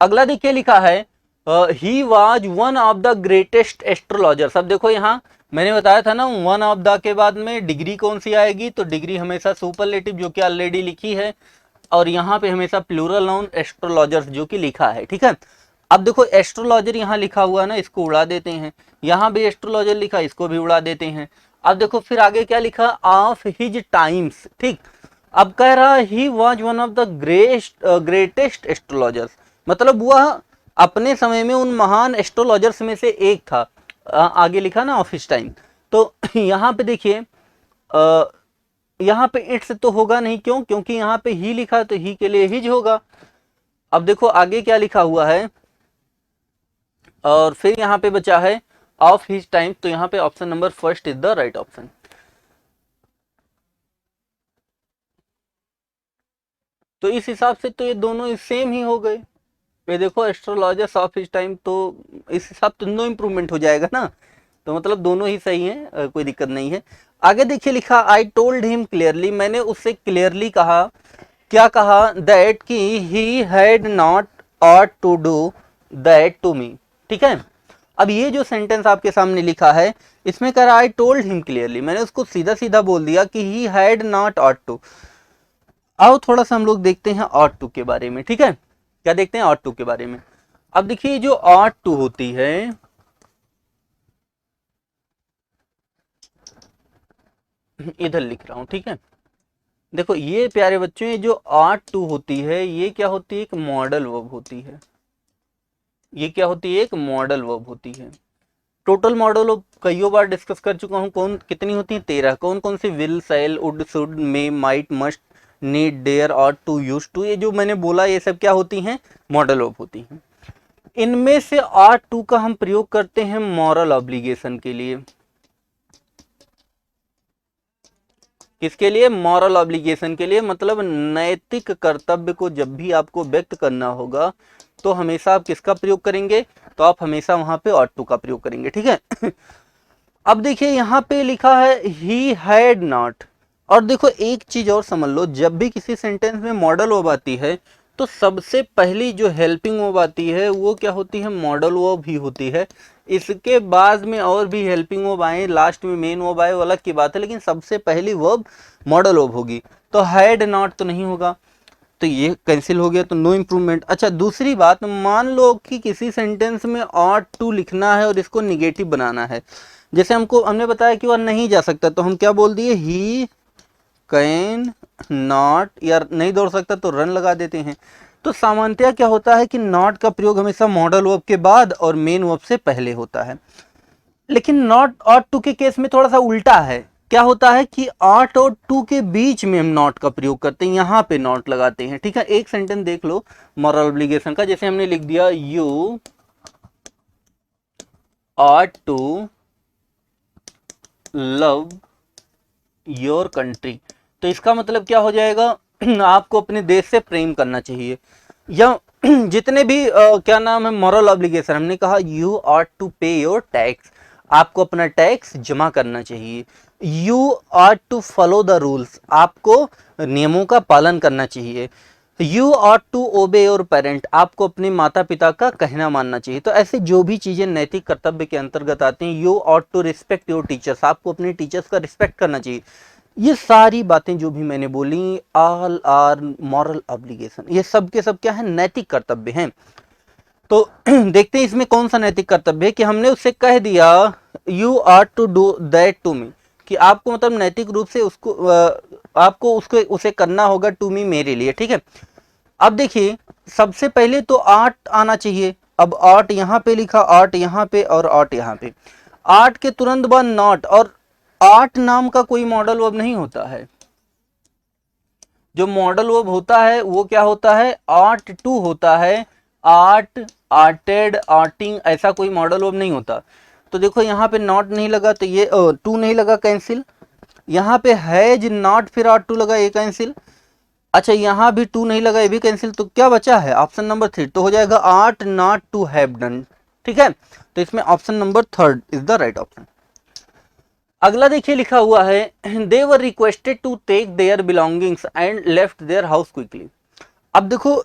अगला देखिए लिखा है he was one of the greatest astrologer. अब देखो यहाँ मैंने बताया था ना, वन ऑफ द के बाद में डिग्री कौन सी आएगी, तो डिग्री हमेशा सुपरलेटिव जो कि ऑलरेडी लिखी है, और यहाँ पे हमेशा प्लूरल नाउन एस्ट्रोलॉजर्स जो कि लिखा है, ठीक है। अब देखो एस्ट्रोलॉजर यहाँ लिखा हुआ है ना, इसको उड़ा देते हैं, यहाँ भी एस्ट्रोलॉजर लिखा, इसको भी उड़ा देते हैं। अब देखो फिर आगे क्या लिखा, ऑफ हिज टाइम्स, ठीक। अब कह रहा ही was one of the greatest astrologers, मतलब वह अपने समय में उन महान एस्ट्रोलॉजर्स में से एक था। आगे लिखा ना ऑफिस टाइम, तो यहाँ पे देखिए यहाँ पे इट्स तो होगा नहीं, क्यों, क्योंकि यहाँ पे ही लिखा है तो ही के लिए हिज होगा। अब देखो आगे क्या लिखा हुआ है, और फिर यहाँ पे बचा है ऑफ हिज टाइम, तो यहाँ पे option number first is the right option. तो इस हिसाब से तो ये दोनों सेम ही हो गए। ये देखो एस्ट्रोलॉजर्स ऑफ हिज टाइम, तो इस हिसाब से नो इम्प्रूवमेंट हो जाएगा ना, तो मतलब दोनों ही सही हैं, कोई दिक्कत नहीं है। आगे देखिए लिखा आई टोल्ड हिम क्लियरली, मैंने उससे क्लियरली कहा, क्या कहा, दैट कि he had not ought to do that to me, ठीक है। अब ये जो सेंटेंस आपके सामने लिखा है, इसमें कह रहा आई टोल्ड हिम क्लियरली, मैंने उसको सीधा सीधा बोल दिया कि he had not ought to. आओ थोड़ा सा हम लोग देखते हैं ऑट टू के बारे में, ठीक है। क्या देखते हैं, ऑट टू के बारे में। अब देखिए जो ऑट टू होती है, इधर लिख रहा हूं, ठीक है। देखो ये प्यारे बच्चों, ये जो ऑट टू होती है ये क्या होती है, एक मॉडल वर्ब होती है। ये क्या होती है, एक मॉडल वर्ब होती है। टोटल मॉडल ऑफ कईयों बार डिस्कस कर चुका हूँ, कौन कितनी होती है 13। कौन कौन सी, will, shall, would, should, may, might, must, need, dare, ought to, used to, ये जो मैंने बोला ये सब क्या होती हैं, मॉडल ऑफ होती हैं। इनमें से आर टू का हम प्रयोग करते हैं मॉरल ऑब्लिगेशन के लिए। किसके लिए, मॉरल ऑब्लिगेशन के लिए, मतलब नैतिक कर्तव्य को जब भी आपको व्यक्त करना होगा तो हमेशा आप किसका प्रयोग करेंगे, तो आप हमेशा वहां पे ऑट टू का प्रयोग करेंगे, ठीक है। अब देखिए यहाँ पे लिखा है ही हैड नॉट, और देखो एक चीज और समझ लो, जब भी किसी सेंटेंस में मॉडल वर्ब आती है तो सबसे पहली जो हेल्पिंग वर्ब आती है वो क्या होती है, मॉडल वर्ब ही होती है। इसके बाद में और भी हेल्पिंग वर्ब आए, लास्ट में मेन वर्ब आए, वो अलग की बात है, लेकिन सबसे पहली वर्ब मॉडल वर्ब होगी। तो हैड नॉट तो नहीं होगा, तो ये कैंसिल हो गया, तो नो इम्प्रूवमेंट। अच्छा दूसरी बात, मान लो कि किसी सेंटेंस में ऑट टू लिखना है और इसको निगेटिव बनाना है, जैसे हमने बताया कि वह नहीं जा सकता, तो हम क्या बोल दिए, ही कैन नॉट, या नहीं दौड़ सकता तो रन लगा देते हैं। तो सामान्यतः क्या होता है कि नॉट का प्रयोग हमेशा मॉडल वर्ब के बाद और मेन वर्ब से पहले होता है, लेकिन नॉट और टू के केस में थोड़ा सा उल्टा है। क्या होता है कि आर्ट और टू के बीच में हम नॉट का प्रयोग करते हैं, यहाँ पे नॉट लगाते हैं, ठीक है। एक सेंटेंस देख लो मॉरल ऑब्लिगेशन का, जैसे हमने लिख दिया you art to love your country, तो इसका मतलब क्या हो जाएगा, आपको अपने देश से प्रेम करना चाहिए। या जितने भी क्या नाम है मॉरल ऑब्लिगेशन, हमने कहा you are to pay your tax, आपको अपना टैक्स जमा करना चाहिए। You are to follow the rules, आपको नियमों का पालन करना चाहिए। You are to obey your parent, आपको अपने माता पिता का कहना मानना चाहिए। तो ऐसे जो भी चीजें नैतिक कर्तव्य के अंतर्गत आती हैं, you are to respect your teachers, आपको अपने टीचर्स का रिस्पेक्ट करना चाहिए। ये सारी बातें जो भी मैंने बोली, ऑल आर मॉरल ऑब्लिगेशन, ये सब के सब क्या है, नैतिक कर्तव्य हैं। तो देखते हैं इसमें कौन सा नैतिक कर्तव्य है, कि हमने उससे कह दिया you are to do that to me, कि आपको मतलब नैतिक रूप से उसको आपको उसको उसे करना होगा, टू मी, मेरे लिए, ठीक है। अब देखिए सबसे पहले तो आर्ट आना चाहिए, अब आर्ट यहाँ पे लिखा, आर्ट यहाँ पे और आर्ट यहाँ पे, आर्ट के तुरंत बाद नॉट, और आर्ट नाम का कोई मॉडल वर्ब नहीं होता है। जो मॉडल वर्ब होता है वो क्या होता है, आर्ट टू होता है, आर्ट, आर्टेड, आर्टिंग, ऐसा कोई मॉडल वर्ब नहीं होता। तो देखो यहाँ पे नॉट नहीं लगा तो ये टू नहीं लगा, कैंसिल। यहाँ पे हैज नॉट फिर आर्ट टू लगा, ये कैंसिल। अच्छा यहाँ भी टू नहीं लगा, ये भी कैंसिल। तो क्या बचा है, ऑप्शन नंबर 3, तो हो जाएगा are not to have done, ठीक है। तो इसमें option number 3 is the right option. अगला देखिए लिखा हुआ है they were requested to take their belongings and left their house quickly. अब देखो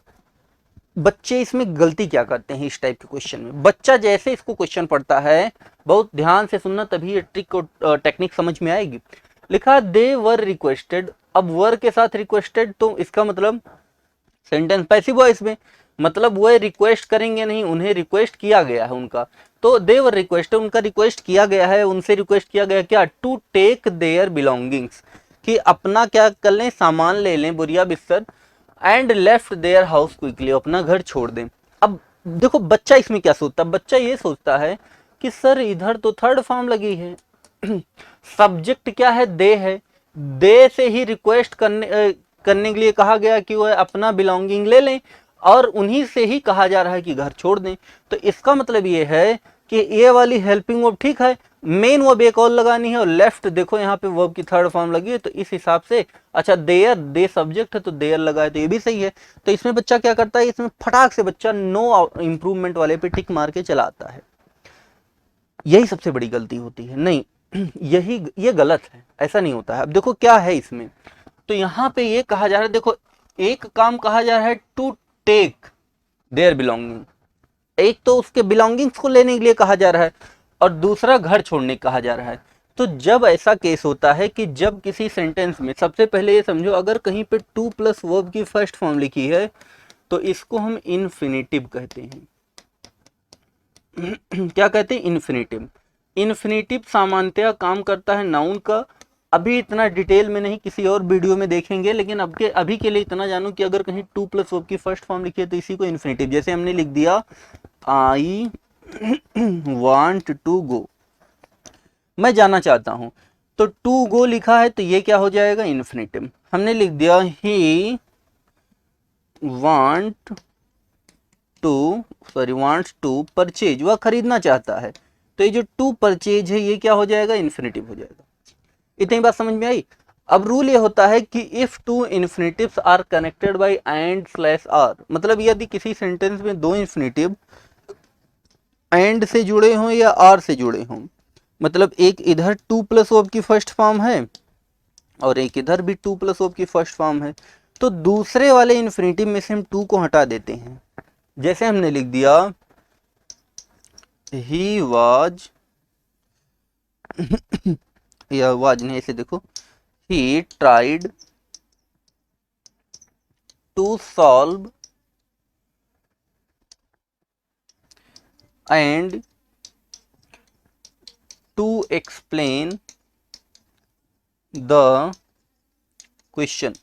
बच्चे इसमें गलती क्या करते हैं इस टाइप के क्वेश्चन में, बच्चा जैसे इसको क्वेश्चन पढ़ता है, बहुत ध्यान से सुनना तभी ये ट्रिक को टेक्निक समझ में आएगी। लिखा दे वर रिक्वेस्टेड, अब वर के साथ रिक्वेस्टेड, तो इसका मतलब सेंटेंस पैसिव वॉइस में, मतलब वो रिक्वेस्ट करेंगे नहीं, उन्हें रिक्वेस्ट किया गया है उनका, तो देवर रिक्वेस्ट, उनका रिक्वेस्ट किया गया है, उनसे रिक्वेस्ट किया गया क्या, टू टेक देयर बिलोंगिंग्स, कि अपना क्या कर लें, सामान ले लें, बोरिया बिस्तर, and left their house quickly, अपना घर छोड़ दें। अब देखो बच्चा इसमें क्या सोचता है, बच्चा ये सोचता है कि सर इधर तो थर्ड फॉर्म लगी है, सब्जेक्ट क्या है, दे है, दे से ही रिक्वेस्ट करने के लिए कहा गया कि वह अपना बिलोंगिंग ले लें, और उन्हीं से ही कहा जा रहा है कि घर छोड़ दें। तो इसका मतलब ये है कि ये वाली हेल्पिंग वर्ब ठीक है, मेन वर्ब एक और लगानी है, और लेफ्ट देखो यहाँ पे वर्ब की थर्ड फॉर्म लगी है, तो इस हिसाब से अच्छा देयर, दे सब्जेक्ट है तो देयर लगा है, तो ये भी सही है। तो इसमें बच्चा क्या करता है, इसमें फटाक से बच्चा नो इंप्रूवमेंट वाले पे टिक मार के चला आता है। यही सबसे बड़ी गलती होती है, नहीं ये गलत है, ऐसा नहीं होता है। अब देखो क्या है इसमें, तो यहाँ पे ये कहा जा रहा है, देखो एक काम कहा जा रहा है टू टेक देयर बिलोंगिंग, एक तो उसके बिलोंगिंग्स को लेने के लिए कहा जा रहा है, और दूसरा घर छोड़ने कहा जा रहा है। तो जब ऐसा केस होता है कि जब किसी सेंटेंस में, सबसे पहले ये समझो अगर कहीं पे टू प्लस वर्ब की फर्स्ट फॉर्म लिखी है तो इसको हम इन्फिनिटिव कहते हैं। क्या कहते हैं, इन्फिनिटिव। इन्फिनिटिव सामान्यतः काम करता है नाउन का, अभी इतना डिटेल में नहीं, किसी और वीडियो में देखेंगे, लेकिन अभी के लिए इतना जानो कि अगर कहीं टू प्लस वर्ब की फर्स्ट फॉर्म लिखी है तो इसी को इन्फिनिटिव, जैसे हमने लिख दिया आई वांट टू गो, मैं जाना चाहता हूं। तो टू गो लिखा है तो ये क्या हो जाएगा, इन्फिनेटिव। हमने लिख दिया he want to, sorry wants to purchase, वह खरीदना चाहता है। तो ये जो टू परचेज है ये क्या हो जाएगा, इन्फिनेटिव हो जाएगा। इतनी बात समझ में आई। अब रूल ये होता है कि if two infinitives are connected by and slash or, मतलब यदि किसी सेंटेंस में दो इन्फिनेटिव एंड से जुड़े हों या आर से जुड़े हों, मतलब एक इधर टू प्लस वर्ब की फर्स्ट फॉर्म है और एक इधर भी टू प्लस वर्ब की फर्स्ट फॉर्म है, तो दूसरे वाले इन्फिनेटिव में से हम टू को हटा देते हैं। जैसे हमने लिख दिया ही वाज, या वाज नहीं, ऐसे देखो, he tried to solve and to explain the question.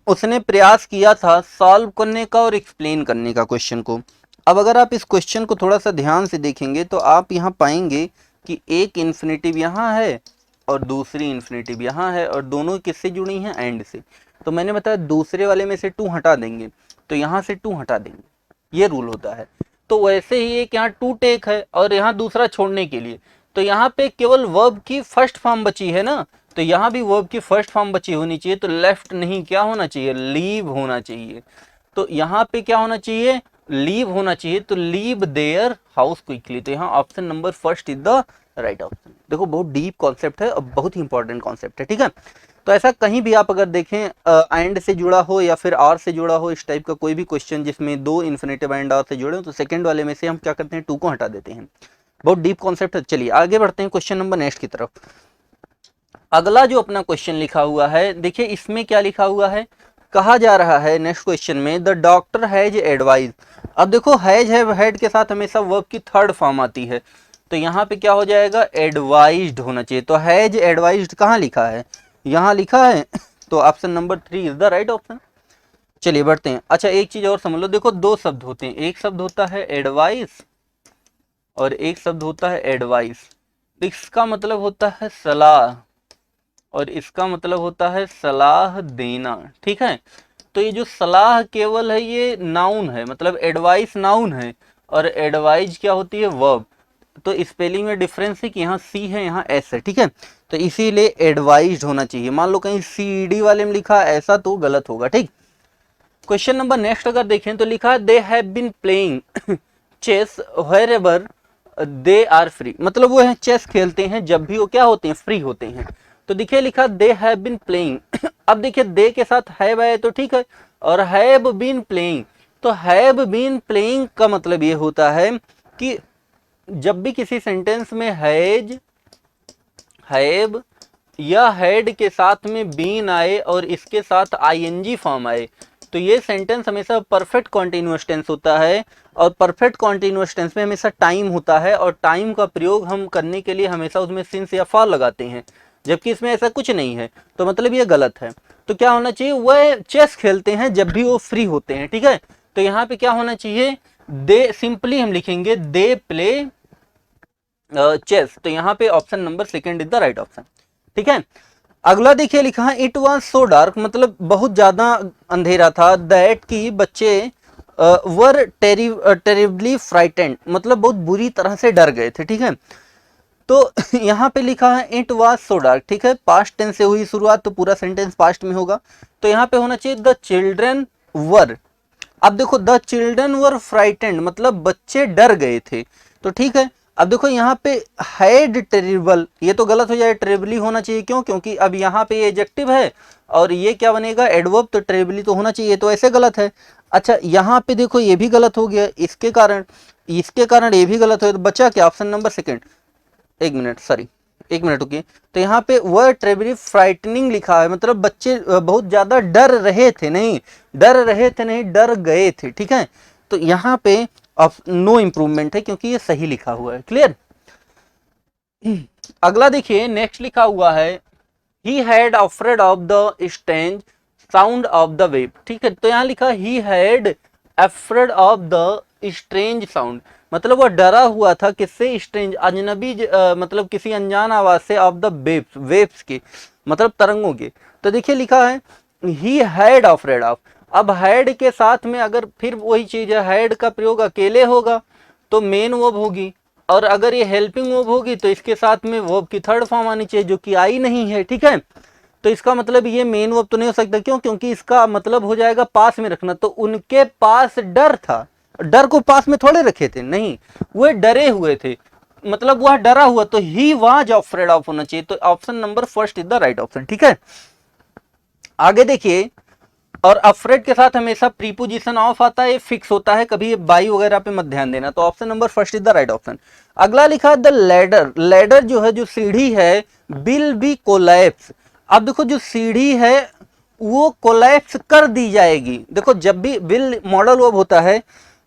उसने प्रयास किया था सॉल्व करने का और एक्सप्लेन करने का क्वेश्चन को। अब अगर आप इस क्वेश्चन को थोड़ा सा ध्यान से देखेंगे तो आप यहाँ पाएंगे कि एक इन्फिनेटिव यहाँ है और दूसरी इन्फिनेटिव यहाँ है, और दोनों किससे जुड़ी हैं, एंड से। तो मैंने बताया दूसरे वाले में से टू हटा देंगे तो यहाँ से टू हटा देंगे, ये रूल होता है। तो वैसे ही एक यहाँ टू टेक है और यहाँ दूसरा छोड़ने के लिए, तो यहाँ पे केवल वर्ब की फर्स्ट फॉर्म बची है ना, तो यहाँ भी वर्ब की फर्स्ट फॉर्म बची होनी चाहिए। तो लेफ्ट नहीं, क्या होना चाहिए, लीव होना चाहिए। तो यहाँ पे क्या होना चाहिए, लीव होना चाहिए। तो लीव देयर हाउस क्विकली, तो यहाँ option number first is the right option. देखो बहुत डीप कॉन्सेप्ट है और बहुत ही इंपॉर्टेंट कॉन्सेप्ट है, ठीक है। तो ऐसा कहीं भी आप अगर देखें एंड से जुड़ा हो या फिर आर से जुड़ा हो, इस टाइप का कोई भी क्वेश्चन जिसमें दो इन्फिनेटिव एंड आर से जुड़े हो, तो सेकंड वाले में से हम क्या करते हैं, टू को हटा देते हैं। बहुत डीप कॉन्सेप्ट है। चलिए आगे बढ़ते हैं क्वेश्चन नंबर नेक्स्ट की तरफ। अगला जो अपना क्वेश्चन लिखा हुआ है, देखिए इसमें क्या लिखा हुआ है, कहा जा रहा है नेक्स्ट क्वेश्चन में द डॉक्टर हैज एडवाइज। अब देखो हैज है, हेड के साथ हमेशा वर्ब की थर्ड फॉर्म आती है, तो यहाँ पे क्या हो जाएगा, एडवाइज्ड होना चाहिए। तो हैज एडवाइज्ड कहाँ लिखा है, यहाँ लिखा है, तो option number 3 is the right option. चलिए बढ़ते हैं। अच्छा एक चीज और समझ लो, देखो दो शब्द होते हैं, एक शब्द होता है एडवाइस और एक शब्द होता है एडवाइस। इसका मतलब होता है सलाह और इसका मतलब होता है सलाह देना, ठीक है। तो ये जो सलाह केवल है ये नाउन है, मतलब एडवाइस नाउन है और एडवाइज क्या होती है, वर्ब। तो स्पेलिंग में डिफरेंस है कि यहाँ सी है यहाँ एस है, ठीक है। तो इसीलिए एडवाइज्ड होना चाहिए। मान लो कहीं सी डी वाले में लिखा ऐसा तो गलत होगा, ठीक। क्वेश्चन नंबर नेक्स्ट अगर देखें तो लिखा they have been playing chess wherever they are free, मतलब वो है चेस खेलते हैं जब भी वो क्या होते हैं, फ्री होते हैं। तो देखिए लिखा दे हैव बीन प्लेइंग। अब देखिए दे के साथ हैव है तो ठीक है, और हैव बीन प्लेइंग, तो हैव बीन प्लेइंग का मतलब ये होता है कि जब भी किसी सेंटेंस में हैज, हैव या हैड के साथ में बीन आए और इसके साथ आईएनजी फॉर्म आए, तो ये सेंटेंस हमेशा परफेक्ट कॉन्टिन्यूअस टेंस होता है। और परफेक्ट कॉन्टिन्यूअस टेंस में हमेशा टाइम होता है और टाइम का प्रयोग हम करने के लिए हमेशा उसमें सिंस या फॉर लगाते हैं, जबकि इसमें ऐसा कुछ नहीं है, तो मतलब ये गलत है। तो क्या होना चाहिए, वह चेस खेलते हैं जब भी वो फ्री होते हैं, ठीक है। तो यहाँ पे क्या होना चाहिए, दे, सिंपली हम लिखेंगे दे प्ले चेस। तो यहाँ पे option number second is the right option, ठीक है। अगला देखिए लिखा है इट वॉज सो डार्क, मतलब बहुत ज्यादा अंधेरा था, दैट की बच्चे वर टेरिबली फ्राइटेंड, मतलब बहुत बुरी तरह से डर गए थे, ठीक है। तो यहाँ पे लिखा है इट वॉज सो डार्क, ठीक है, पास्ट टेंस से हुई शुरुआत तो पूरा सेंटेंस पास्ट में होगा। तो यहाँ पे होना चाहिए द चिल्ड्रन वर। अब देखो द चिल्ड्रन वर फ्राइटेंड, मतलब बच्चे डर गए थे, तो ठीक है। अब देखो यहाँ पे हैड टेरिबल, ये तो गलत हो जाए, टेरिबली होना चाहिए, क्यों, क्योंकि अब यहाँ पे ये एडजेक्टिव है और ये क्या बनेगा, एडवर्ब, तो टेरिबली तो होना चाहिए, तो ऐसे गलत है। अच्छा यहाँ पे देखो ये भी गलत हो गया, इसके कारण ये भी गलत हो, तो बचा क्या, ऑप्शन नंबर सेकंड। एक मिनट, सॉरी एक मिनट रुकिए। तो यहाँ पे वह ट्रेवली फ्राइटनिंग लिखा है, मतलब बच्चे बहुत ज्यादा डर रहे थे, नहीं डर रहे थे, नहीं डर गए थे, ठीक है। तो यहाँ पे नो इम्प्रूवमेंट है क्योंकि ये सही लिखा हुआ है, क्लियर। अगला देखिए नेक्स्ट लिखा हुआ है he had afraid of the strange sound of the wave, ठीक है। तो यहाँ लिखा he had afraid of the strange sound, मतलब वह डरा हुआ था किससे, स्ट्रेंज अजनबी, मतलब किसी अनजान आवाज से, ऑफ द वेव्स, वेव्स के मतलब तरंगों के। तो देखिए लिखा है he had of rid of. अब हैड के साथ में अगर फिर वही चीज है, हैड का प्रयोग अकेले होगा तो मेन वर्ब होगी, और अगर ये हेल्पिंग वर्ब होगी तो इसके साथ में वर्ब की थर्ड फॉर्म आनी चाहिए, जो कि आई नहीं है, ठीक है। तो इसका मतलब ये मेन वर्ब तो नहीं हो सकता, क्यों, क्योंकि इसका मतलब हो जाएगा पास में रखना। तो उनके पास डर था, डर को पास में थोड़े रखे थे, नहीं, वे डरे हुए थे, मतलब वह डरा हुआ, तो ही वाज अफ्रेड ऑफ होना चाहिए। तो option number first is the right option, ठीक है। आगे देखिए, और अफ्रेड के साथ हमेशा प्रीपोजिशन ऑफ आता है, फिक्स होता है, कभी बाई वगैरह पे मत ध्यान देना। तो option number first is the right option. अगला लिखा द लैडर, लैडर जो है, जो सीढ़ी है, विल बी कोलैप्स। अब देखो जो सीढ़ी है वो कोलैप्स कर दी जाएगी। देखो जब भी विल मॉडल वर्ब होता है,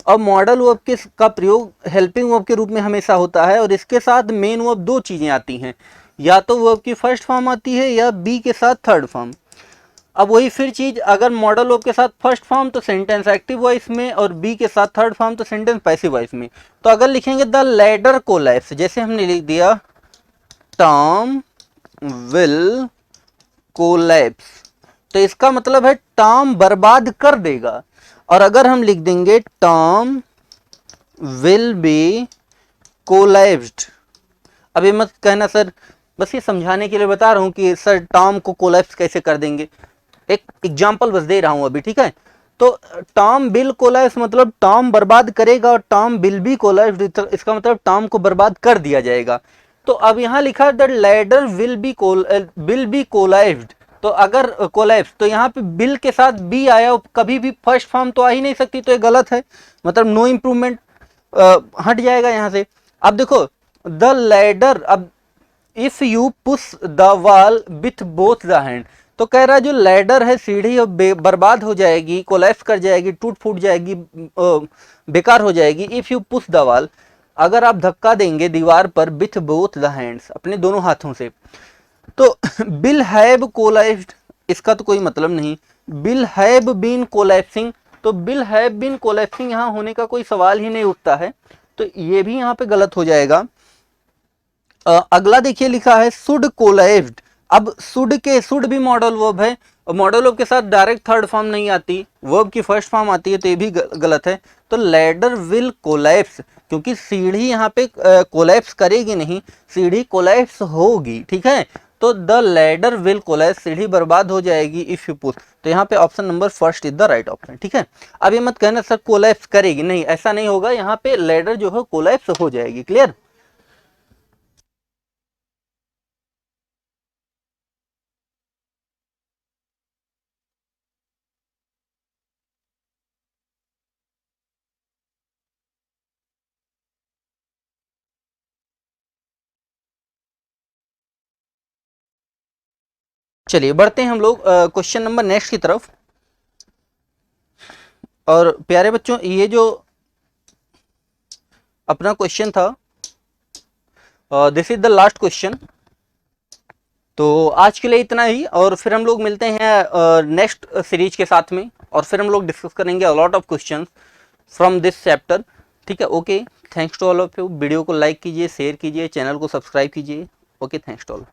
और मॉडल वर्ब के का प्रयोग हेल्पिंग वर्ब के रूप में हमेशा होता है, और इसके साथ मेन वर्ब दो चीजें आती हैं, या तो वर्ब की फर्स्ट फॉर्म आती है या बी के साथ थर्ड फॉर्म। अब वही फिर चीज, अगर मॉडल वर्ब के साथ फर्स्ट फॉर्म तो सेंटेंस एक्टिव वॉइस में, और बी के साथ थर्ड फॉर्म तो सेंटेंस पैसिव वॉइस में। तो अगर लिखेंगे द लैडर कोलैप्स, जैसे हमने लिख दिया टॉम विल कोलैप्स, तो इसका मतलब है टॉम बर्बाद कर देगा। और अगर हम लिख देंगे टॉम विल बी कोलैप्स्ड, अब ये मत कहना सर, बस ये समझाने के लिए बता रहा हूं कि सर टॉम को कोलैप्स कैसे कर देंगे, एक एग्जांपल बस दे रहा हूं अभी, ठीक है। तो टॉम बिल कोलैप्स मतलब टॉम बर्बाद करेगा, और टॉम बिल बी कोलैप्स इसका मतलब टॉम को बर्बाद कर दिया जाएगा। तो अब यहाँ लिखा the ladder will be collapsed, तो अगर कोलैप्स, तो यहाँ पे बिल के साथ बी आया, कभी भी फर्स्ट फॉर्म तो आ ही नहीं सकती, तो ये गलत है, मतलब नो इंप्रूवमेंट, हट जाएगा यहाँ से। अब देखो द लैडर, अब if you push the wall with both the hand, तो कह रहा है जो लैडर है, सीढ़ी, बर्बाद हो जाएगी, कोलैप्स कर जाएगी, टूट फूट जाएगी, बेकार हो जाएगी, if you push the wall, अगर आप धक्का देंगे दीवार पर, विथ बोथ द हैंड्स, अपने दोनों हाथों से। तो बिल हैव कोलैप्स्ड, इसका तो कोई मतलब नहीं, बिल हैव बीन कोलैप्सिंग, तो बिल हैव बीन कोलैप्सिंग यहाँ होने का कोई सवाल ही नहीं उठता है, तो ये भी यहाँ पे गलत हो जाएगा। अगला देखिए लिखा है शुड कोलैप्स्ड। अब शुड के, शुड भी मॉडल वर्ब है, और मॉडल वर्ब के साथ डायरेक्ट थर्ड फॉर्म नहीं आती, वर्ब की फर्स्ट फॉर्म आती है, तो ये भी गलत है। तो लैडर विल कोलैप्स, क्योंकि सीढ़ी यहाँ पे कोलैप्स करेगी नहीं, सीढ़ी कोलैप्स होगी, ठीक है। तो द लैडर विल कोलैप्स, सीढ़ी बर्बाद हो जाएगी, इफ यू पुश, तो यहाँ पे option number first is the right option, ठीक है। अब ये मत कहना सर कोलैप्स करेगी, नहीं, ऐसा नहीं होगा, यहाँ पे लैडर जो है कोलैप्स हो जाएगी, क्लियर। चलिए बढ़ते हैं हम लोग क्वेश्चन नंबर नेक्स्ट की तरफ। और प्यारे बच्चों, ये जो अपना क्वेश्चन था, this is the last question. तो आज के लिए इतना ही, और फिर हम लोग मिलते हैं नेक्स्ट सीरीज के साथ में, और फिर हम लोग डिस्कस करेंगे a lot of questions from this chapter, ठीक है। Okay, thanks to all of you. Video को लाइक कीजिए, शेयर कीजिए, चैनल को सब्सक्राइब कीजिए। Okay, thanks to all.